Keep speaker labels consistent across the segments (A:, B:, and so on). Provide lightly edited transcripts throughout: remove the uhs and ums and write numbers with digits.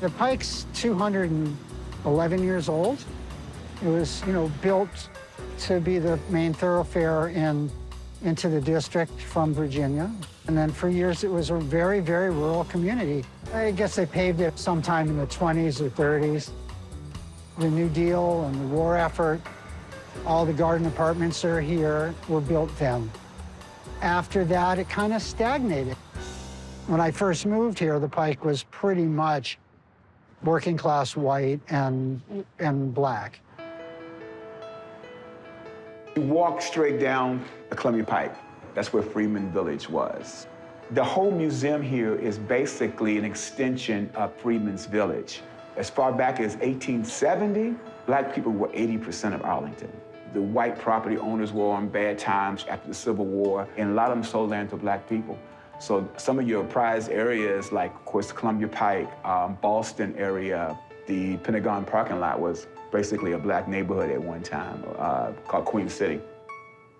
A: The Pike's 211 years old. It was, built to be the main thoroughfare into the district from Virginia. And then for years, it was a very, very rural community. I guess they paved it sometime in the 20s or 30s. The New Deal and the war effort, all the garden apartments that are here were built then. After that, it kind of stagnated. When I first moved here, the Pike was pretty much working class white and black.
B: You walk straight down the Columbia Pike. That's where Freedman Village was. The whole museum here is basically an extension of Freedman's Village. As far back as 1870, black people were 80% of Arlington. The white property owners were on bad times after the Civil War, and a lot of them sold land to black people. So some of your prized areas, like, of course, Columbia Pike, Boston area, the Pentagon parking lot was basically a black neighborhood at one time, called Queen City.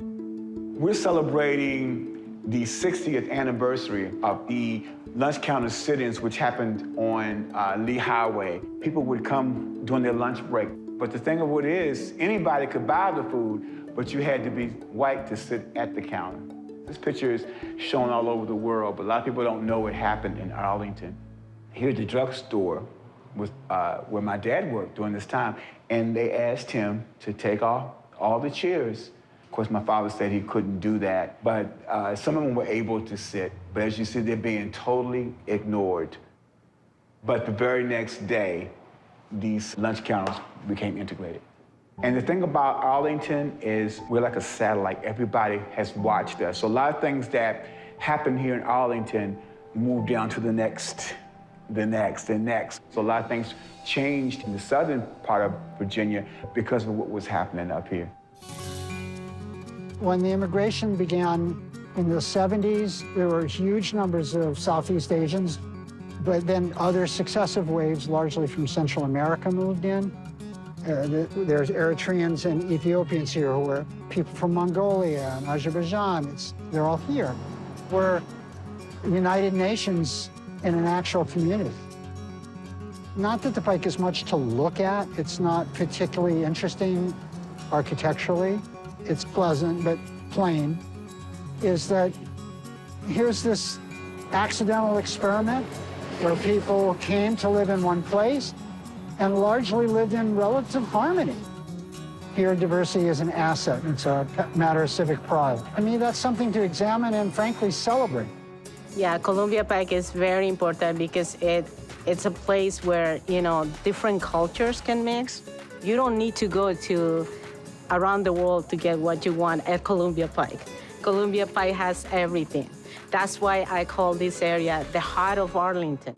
B: We're celebrating the 60th anniversary of the lunch counter sit-ins, which happened on Lee Highway. People would come during their lunch break. But the thing of it is, anybody could buy the food, but you had to be white to sit at the counter. This picture is shown all over the world, but a lot of people don't know it happened in Arlington. Here at the drugstore was where my dad worked during this time, and they asked him to take off all the chairs. Of course, my father said he couldn't do that, but some of them were able to sit. But as you see, they're being totally ignored. But the very next day, these lunch counters became integrated. And the thing about Arlington is we're like a satellite. Everybody has watched us. So a lot of things that happen here in Arlington move down to the next. So a lot of things changed in the southern part of Virginia because of what was happening up here.
A: When the immigration began in the 70s, there were huge numbers of Southeast Asians, but then other successive waves, largely from Central America, moved in. There's Eritreans and Ethiopians here, who are people from Mongolia and Azerbaijan. They're all here. We're United Nations in an actual community. Not that the Pike is much to look at. It's not particularly interesting architecturally. It's pleasant, but plain, is that here's this accidental experiment where people came to live in one place and largely lived in relative harmony. Here, diversity is an asset. It's a matter of civic pride. I mean, that's something to examine and, frankly, celebrate.
C: Yeah, Columbia Pike is very important because it's a place where, different cultures can mix. You don't need to go to around the world to get what you want at Columbia Pike. Columbia Pike has everything. That's why I call this area the heart of Arlington.